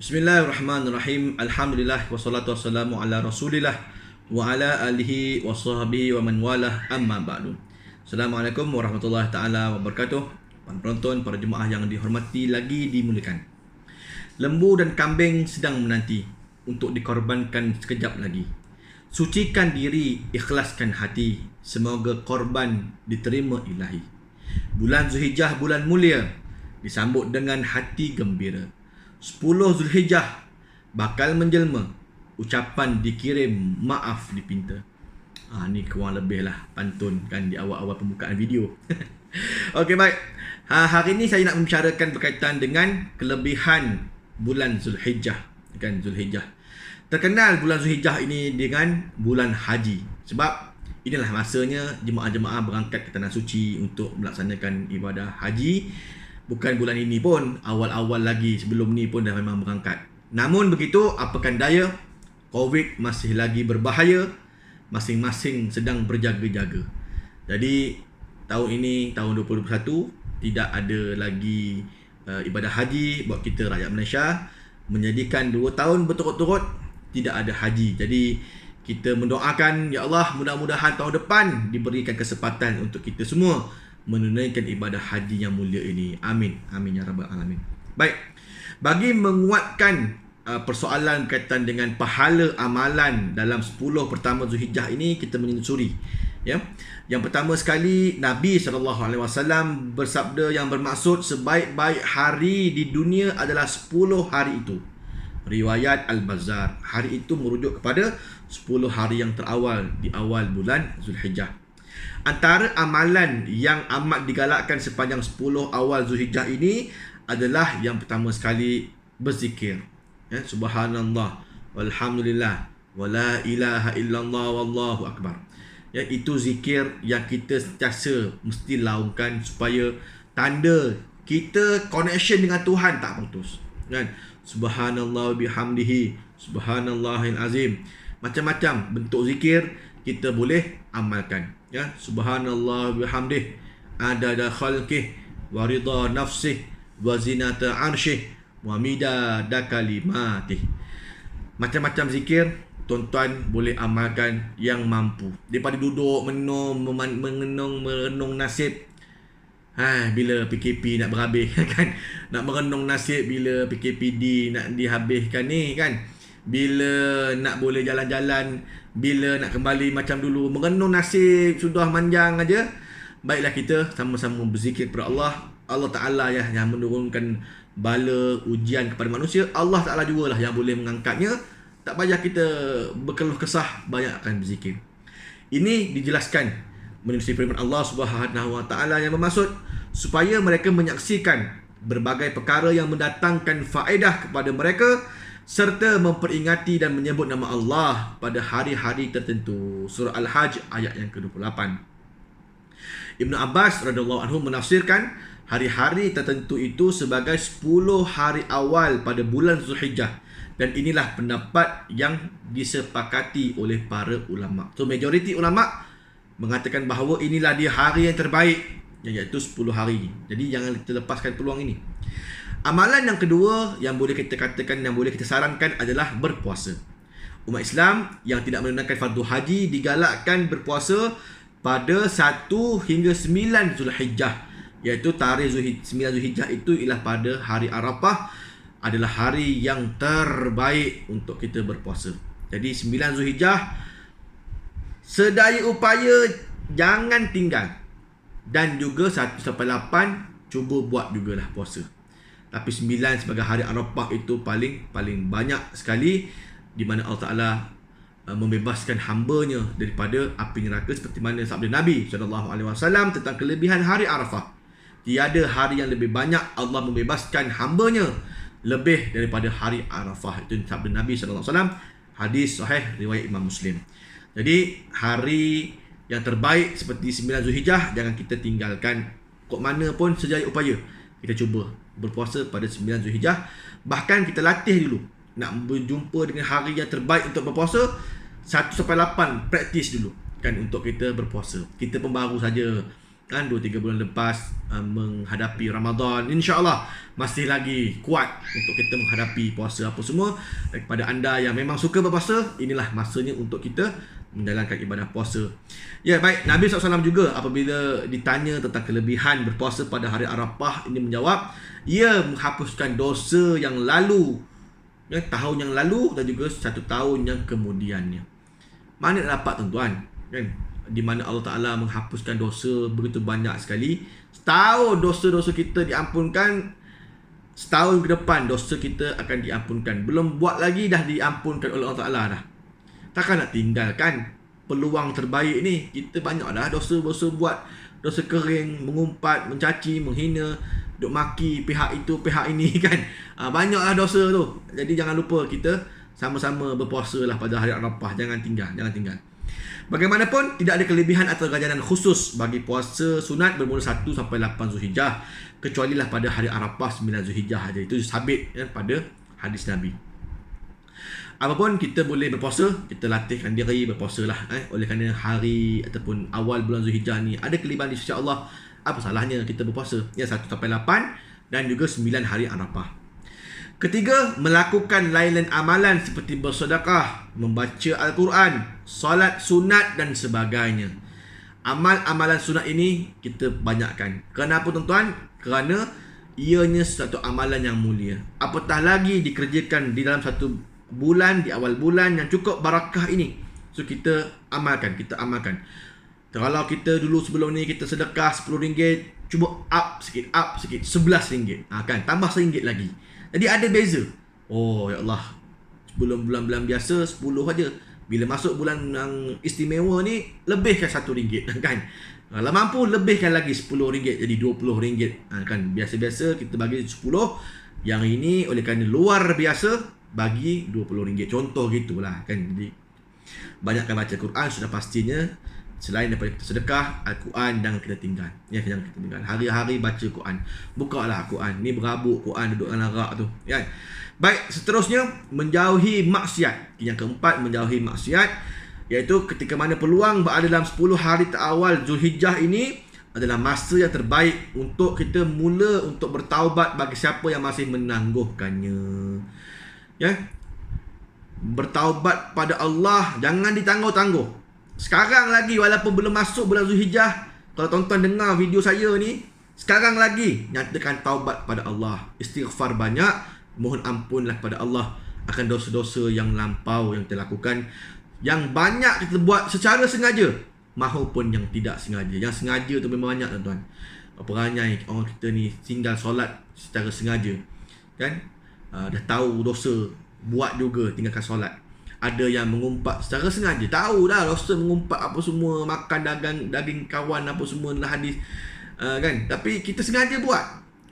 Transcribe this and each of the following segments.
Bismillahirrahmanirrahim. Alhamdulillah wassalatu wassalamu ala Rasulillah wa ala alihi wa sahbihi wa man walah, amma ba'du. Assalamualaikum warahmatullahi taala wabarakatuh. Para penonton, para jemaah yang dihormati lagi dimuliakan. Lembu dan kambing sedang menanti untuk dikorbankan sekejap lagi. Sucikan diri, ikhlaskan hati. Semoga korban diterima ilahi. Bulan Zulhijjah, bulan mulia, disambut dengan hati gembira. 10 Zulhijjah bakal menjelma, ucapan dikirim, maaf dipinta. Ni kurang lebih lah pantun kan di awal-awal pembukaan video. Okey, baik. Hari ini saya nak membicarakan berkaitan dengan kelebihan bulan Zulhijjah. Kan, Zulhijjah. Terkenal bulan Zulhijjah ini dengan bulan haji. Sebab inilah masanya jemaah-jemaah berangkat ke tanah suci untuk melaksanakan ibadah haji. Bukan bulan ini pun, awal-awal lagi sebelum ni pun dah memang berangkat. Namun begitu, apakan daya, COVID masih lagi berbahaya, masing-masing sedang berjaga-jaga. Jadi, tahun ini, tahun 2021, tidak ada lagi ibadah haji buat kita rakyat Malaysia. Menjadikan 2 tahun berturut-turut, tidak ada haji. Jadi, kita mendoakan, ya Allah, mudah-mudahan tahun depan diberikan kesempatan untuk kita semua menunaikan ibadah haji yang mulia ini. Amin. Amin ya rabbal alamin. Baik. Bagi menguatkan persoalan berkaitan dengan pahala amalan dalam 10 pertama Zulhijjah ini, kita menyusuri. Ya. Yang pertama sekali, Nabi SAW bersabda yang bermaksud sebaik-baik hari di dunia adalah 10 hari itu. Riwayat Al-Bazzar. Hari itu merujuk kepada 10 hari yang terawal di awal bulan Zulhijjah. Antara amalan yang amat digalakkan sepanjang 10 awal Zulhijjah ini adalah yang pertama sekali berzikir. Ya, subhanallah, walhamdulillah, wala ilaha illallah, wallahu akbar. Ya, itu zikir yang kita sentiasa mesti laungkan supaya tanda kita connection dengan Tuhan tak putus. Kan? Subhanallah bihamdihi, subhanallahil azim. Macam-macam bentuk zikir kita boleh amalkan. Ya, subhanallah bihamdih, adada khalqih, wa ridha nafsih, wa zinata arsyih, wa midada kalimatih. Macam-macam zikir tuan-tuan boleh amalkan yang mampu. Daripada duduk merenung nasib, bila PKP nak berhabis kan, nak merenung nasib bila PKPD nak dihabiskan ni kan, bila nak boleh jalan-jalan, bila nak kembali macam dulu, merenung nasib sudah manjang aja. Baiklah kita sama-sama berzikir kepada Allah. Allah Ta'ala yang menurunkan bala ujian kepada manusia. Allah Ta'ala jugalah yang boleh mengangkatnya. Tak payah kita berkeluh kesah, banyakkan berzikir. Ini dijelaskan menerusi firman Allah Subhanahu Wa Ta'ala yang bermaksud supaya mereka menyaksikan berbagai perkara yang mendatangkan faedah kepada mereka, serta memperingati dan menyebut nama Allah pada hari-hari tertentu. Surah Al-Hajj ayat yang ke-28. Ibnu Abbas radhiyallahu anhu menafsirkan hari-hari tertentu itu sebagai 10 hari awal pada bulan Zulhijjah, dan inilah pendapat yang disepakati oleh para ulama. So majoriti ulama mengatakan bahawa inilah dia hari yang terbaik, iaitu 10 hari. Jadi jangan kita lepaskan peluang ini. Amalan yang kedua yang boleh kita katakan, yang boleh kita sarankan adalah berpuasa. Umat Islam yang tidak menunaikan fardu haji digalakkan berpuasa pada 1 hingga 9 Zulhijjah, iaitu tarikh 9 Zulhijjah itu ialah pada hari Arafah, adalah hari yang terbaik untuk kita berpuasa. Jadi 9 Zulhijjah, sedaya upaya jangan tinggal, dan juga 1 sampai 8 cuba buat jugalah puasa. Tapi 9 sebagai hari Arafah itu paling banyak sekali, di mana Allah Ta'ala membebaskan hamba-Nya daripada api neraka, seperti mana sabda Nabi SAW tentang kelebihan hari Arafah. Tiada hari yang lebih banyak Allah membebaskan hamba-Nya lebih daripada hari Arafah. Itu sabda Nabi SAW, hadis sahih riwayat Imam Muslim. Jadi hari yang terbaik seperti 9 Zulhijjah jangan kita tinggalkan. Kok mana pun sejaya upaya kita cuba berpuasa pada 9 Zulhijjah. Bahkan kita latih dulu nak berjumpa dengan hari yang terbaik untuk berpuasa. 1 sampai 8 praktis dulu kan untuk kita berpuasa. Kita pun baru saja kan 2-3 bulan lepas menghadapi Ramadan, insya-Allah masih lagi kuat untuk kita menghadapi puasa apa semua. Kepada anda yang memang suka berpuasa, inilah masanya untuk kita menjalankan ibadah puasa. Ya, baik, Nabi SAW juga apabila ditanya tentang kelebihan berpuasa pada hari Arafah ini menjawab, ia menghapuskan dosa yang lalu, tahun yang lalu dan juga 1 tahun yang kemudiannya. Mana nak dapat tuan-tuan, kan? Di mana Allah Ta'ala menghapuskan dosa begitu banyak sekali. Setahun dosa-dosa kita diampunkan, setahun ke depan dosa kita akan diampunkan. Belum buat lagi dah diampunkan oleh Allah Ta'ala dah. Takkan nak tinggalkan peluang terbaik ni. Kita banyak dah dosa-dosa buat. Dosa kering, mengumpat, mencaci, menghina, duk maki pihak itu, pihak ini kan. Banyaklah dosa tu. Jadi jangan lupa kita sama-sama berpuasa lah pada hari Arafah. Jangan tinggal. Bagaimanapun, tidak ada kelebihan atau ganjaran khusus bagi puasa sunat bermula 1 sampai 8 Zulhijjah, kecuali lah pada hari Arafah 9 Zulhijjah saja. Itu sabit pada hadis Nabi. Apapun kita boleh berpuasa, kita latihkan diri berpuasa lah. Oleh kerana hari ataupun awal bulan Zulhijjah ni ada kelebihan di sisi Allah. Apa salahnya kita berpuasa? 1 sampai 8 dan juga 9 hari Arafah. Ketiga, melakukan lain-lain amalan seperti bersedekah, membaca Al-Quran, solat sunat dan sebagainya. Amal-amalan sunat ini kita banyakkan. Kenapa tuan-tuan? Kerana ianya satu amalan yang mulia. Apatah lagi dikerjakan di dalam 1 bulan, di awal bulan yang cukup barakah ini. So kita amalkan. Kalau kita dulu sebelum ni kita sedekah RM10, cuba up sikit RM11. Kan tambah RM1 lagi. Jadi ada beza. Oh ya Allah, sebelum bulan-bulan biasa 10 saja. Bila masuk bulan yang istimewa ni, lebihkan RM1 kan. Kalau mampu lebihkan lagi RM10 jadi RM20 kan. Biasa-biasa kita bagi 10. Yang ini oleh kerana luar biasa bagi RM20. Contoh gitulah kan. Jadi banyakkan baca Quran sudah pastinya. Selain daripada kita sedekah, Al-Quran jangan kita tinggal. Jangan kita tinggal. Hari-hari baca Quran. Bukalah Quran. Ni berabuk Quran duduk dalam larak tu. Kan? Baik, seterusnya menjauhi maksiat. Yang keempat, menjauhi maksiat, iaitu ketika mana peluang berada dalam 10 hari terawal Zulhijjah ini adalah masa yang terbaik untuk kita mula untuk bertaubat bagi siapa yang masih menangguhkannya. Ya. Bertaubat pada Allah jangan ditangguh-tangguh. Sekarang lagi walaupun belum masuk bulan Zulhijjah, kalau tuan-tuan dengar video saya ni, sekarang lagi nyatakan taubat pada Allah. Istighfar banyak, mohon ampunlah kepada Allah akan dosa-dosa yang lampau yang kita lakukan, yang banyak kita buat secara sengaja maupun yang tidak sengaja. Yang sengaja tu memang banyak tuan-tuan. Perangai orang kita ni tinggal solat secara sengaja. Kan? Dah tahu dosa, buat juga tinggalkan solat. Ada yang mengumpat secara sengaja. Tahu dah dosa mengumpat apa semua, makan daging kawan apa semua dalam hadis. Kan? Tapi kita sengaja buat.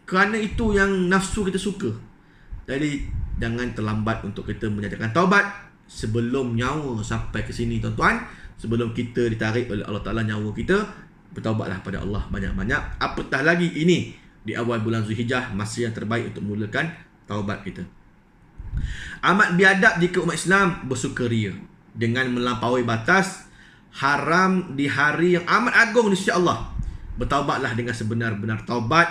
Kerana itu yang nafsu kita suka. Jadi jangan terlambat untuk kita menyatakan taubat sebelum nyawa sampai ke sini tuan-tuan. Sebelum kita ditarik oleh Allah Ta'ala nyawa kita, bertaubatlah pada Allah banyak-banyak. Apatah lagi ini di awal bulan Zulhijjah, masa yang terbaik untuk mulakan taubat kita. Amat biadab jika umat Islam bersukaria dengan melampaui batas haram di hari yang amat agung di sisi Allah. Bertaubatlah dengan sebenar-benar taubat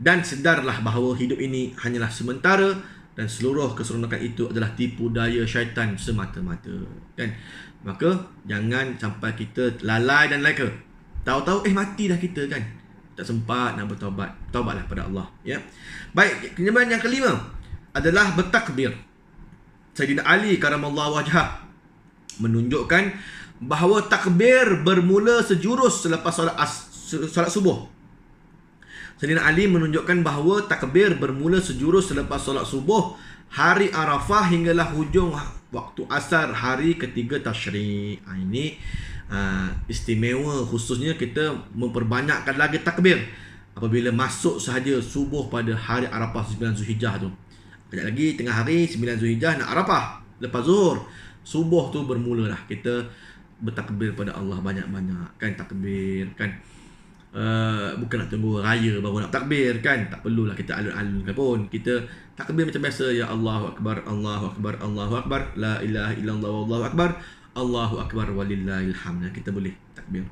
dan sedarlah bahawa hidup ini hanyalah sementara dan seluruh keseronokan itu adalah tipu daya syaitan semata-mata. Kan? Maka jangan sampai kita lalai dan leka. Tahu-tahu mati dah kita kan. Tak sempat nak bertaubat. Taubatlah pada Allah, ya. Baik, kemudian yang kelima adalah bertakbir. Sayyidina Ali karamallahu wajhah menunjukkan bahawa takbir bermula sejurus selepas solat subuh. Sayyidina Ali menunjukkan bahawa takbir bermula sejurus selepas solat subuh hari Arafah hinggalah hujung waktu asar hari ketiga Tasyrik. Ini istimewa, khususnya kita memperbanyakkan lagi takbir apabila masuk sahaja subuh pada hari Arafah 9 Zulhijjah tu. Kejap lagi tengah hari 9 Zulhijjah nak Arafah. Lepas zuhur, subuh tu bermulalah kita bertakbir pada Allah banyak-banyak. Kan takbir kan. Bukan nak tunggu raya baru nak takbir kan. Tak perlulah kita alun-alun pun. Kita takbir macam biasa. Ya Allahu Akbar, Allahu Akbar, Allahu Akbar, la ilaha illallah wallahu akbar, Allahu Akbar walillahil hamd. Kita boleh takbir.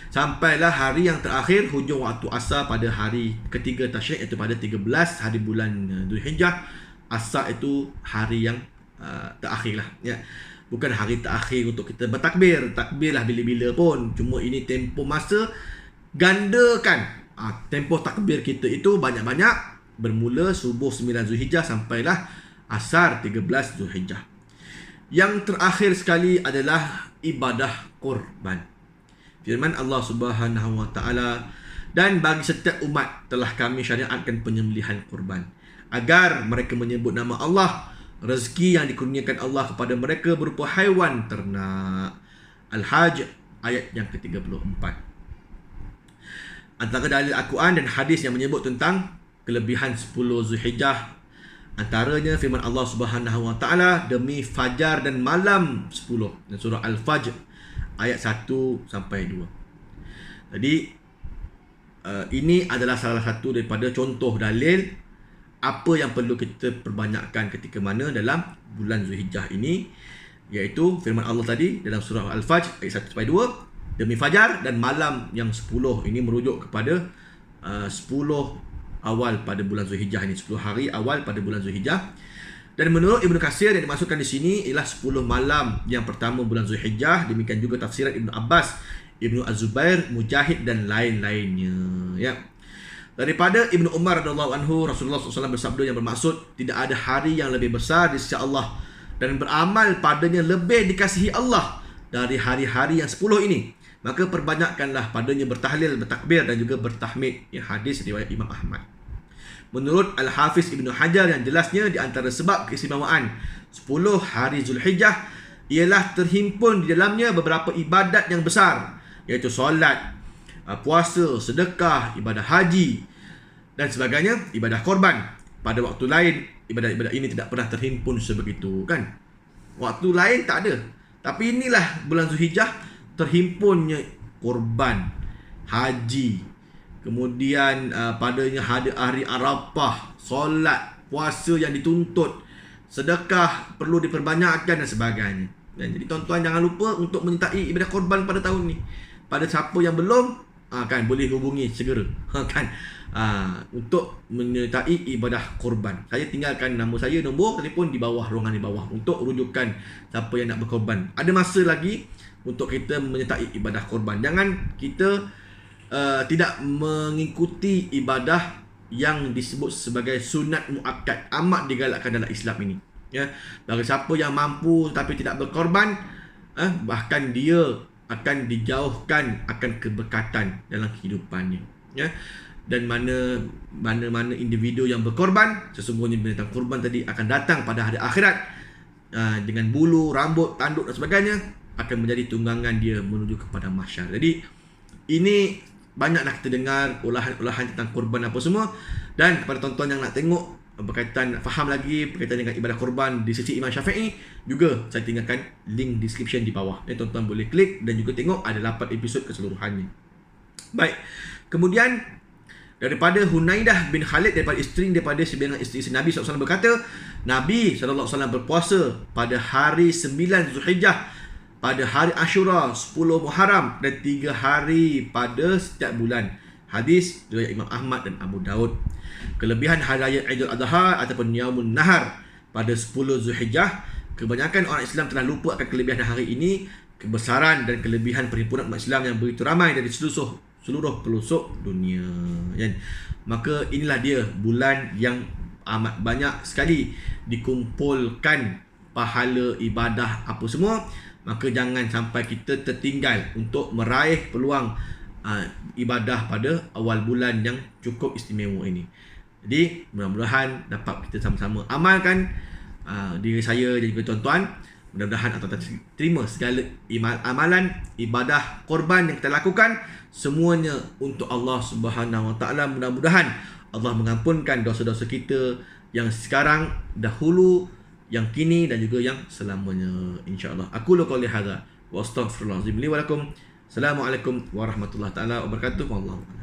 Sampailah hari yang terakhir, hujung waktu asar pada hari ketiga tasyrik, iaitu pada 13 hari bulan Zulhijjah. Asar itu hari yang terakhir lah, ya. Bukan hari terakhir untuk kita bertakbir. Takbirlah bila-bila pun. Cuma ini tempoh masa gandakan. Tempoh takbir kita itu banyak-banyak, bermula subuh 9 Zulhijjah sampailah asar 13 Zulhijjah. Yang terakhir sekali adalah ibadah kurban. Firman Allah Subhanahu wa taala, dan bagi setiap umat telah kami syariatkan penyembelihan kurban, agar mereka menyebut nama Allah. Rezeki yang dikurniakan Allah kepada mereka berupa haiwan ternak. Al-Hajj ayat yang ke-34. Antara dalil Al-Quran dan hadis yang menyebut tentang kelebihan 10 Zulhijjah, antaranya firman Allah Subhanahu wa taala, demi fajar dan malam 10, dan surah Al-Fajr ayat 1 sampai 2. Jadi ini adalah salah satu daripada contoh dalil apa yang perlu kita perbanyakkan ketika mana dalam bulan Zulhijjah ini, iaitu firman Allah tadi dalam surah Al-Fajr ayat 1 sampai 2, demi fajar dan malam yang 10. Ini merujuk kepada 10 awal pada bulan Zulhijjah ini, 10 hari awal pada bulan Zulhijjah. Dan menurut Ibnu Katsir, yang dimasukkan di sini ialah 10 malam yang pertama bulan Zulhijjah. Demikian juga tafsiran Ibnu Abbas, Ibnu Az-Zubair, Mujahid dan lain-lainnya, ya. Daripada Ibnu Umar radhiyallahu anhu, Rasulullah SAW bersabda yang bermaksud, tidak ada hari yang lebih besar di sisi Allah dan beramal padanya lebih dikasihi Allah dari hari-hari yang 10 ini. Maka perbanyakkanlah padanya bertahlil, bertakbir dan juga bertahmid. Ya, hadis riwayat Imam Ahmad. Menurut Al-Hafiz Ibnu Hajar, yang jelasnya di antara sebab keistimewaan 10 hari Zulhijjah ialah terhimpun di dalamnya beberapa ibadat yang besar, iaitu solat, puasa, sedekah, ibadah haji dan sebagainya, ibadah korban. Pada waktu lain, ibadat-ibadat ini tidak pernah terhimpun sebegitu, kan? Waktu lain tak ada. Tapi inilah bulan Zulhijjah terhimpunnya korban, haji, kemudian padanya hari Arafah, solat, puasa yang dituntut, sedekah perlu diperbanyakkan dan sebagainya. Dan jadi tuan-tuan jangan lupa untuk menyertai ibadah korban pada tahun ni. Pada siapa yang belum, kan boleh hubungi segera, kan, untuk menyertai ibadah korban. Saya tinggalkan nama saya, nombor telefon di bawah, ruangan di bawah, untuk rujukan siapa yang nak berkorban. Ada masa lagi untuk kita menyertai ibadah korban. Jangan kita tidak mengikuti ibadah yang disebut sebagai sunat muakkad. Amat digalakkan dalam Islam ini, ya. Bagi siapa yang mampu tapi tidak berkorban, bahkan dia akan dijauhkan akan keberkatan dalam kehidupannya, ya. Dan mana individu yang berkorban, sesungguhnya binatang korban tadi akan datang pada hari akhirat dengan bulu, rambut, tanduk dan sebagainya, akan menjadi tunggangan dia menuju kepada mahsyar. Jadi ini banyaklah kita dengar ulahan-ulahan tentang korban apa semua. Dan kepada tuan-tuan yang nak tengok berkaitan, faham lagi berkaitan dengan ibadah korban di sisi Imam Syafi'i, juga saya tinggalkan link description di bawah. Tuan-tuan boleh klik dan juga tengok, ada 8 episod keseluruhannya. Baik. Kemudian daripada Hunaidah bin Khalid, daripada sebilangan isteri Nabi SAW berkata, Nabi SAW berpuasa pada hari 9 Zulhijjah, pada hari Ashura, 10 Muharram dan 3 hari pada setiap bulan. Hadis riwayat Imam Ahmad dan Abu Daud. Kelebihan hari raya Aidil Adha ataupun Yaumun Nahar pada 10 Zulhijjah, kebanyakan orang Islam telah lupa akan kelebihan hari ini, kebesaran dan kelebihan perhimpunan umat Islam yang begitu ramai dari seluruh pelosok dunia, kan? Maka inilah dia bulan yang amat banyak sekali dikumpulkan pahala ibadah apa semua. Maka jangan sampai kita tertinggal untuk meraih peluang ibadah pada awal bulan yang cukup istimewa ini. Jadi mudah-mudahan dapat kita sama-sama amalkan, diri saya dan juga tuan-tuan. Mudah-mudahan tuan-tuan terima segala amalan ibadah korban yang kita lakukan, semuanya untuk Allah Subhanahu Wa Taala. Mudah-mudahan Allah mengampunkan dosa-dosa kita yang sekarang, dahulu, yang kini dan juga yang selamanya, insya-Allah. Aku qouli hadza wa astaghfirullahalazim li wa lakum. Assalamualaikum warahmatullahi taala wabarakatuh. Wallahu a'lam.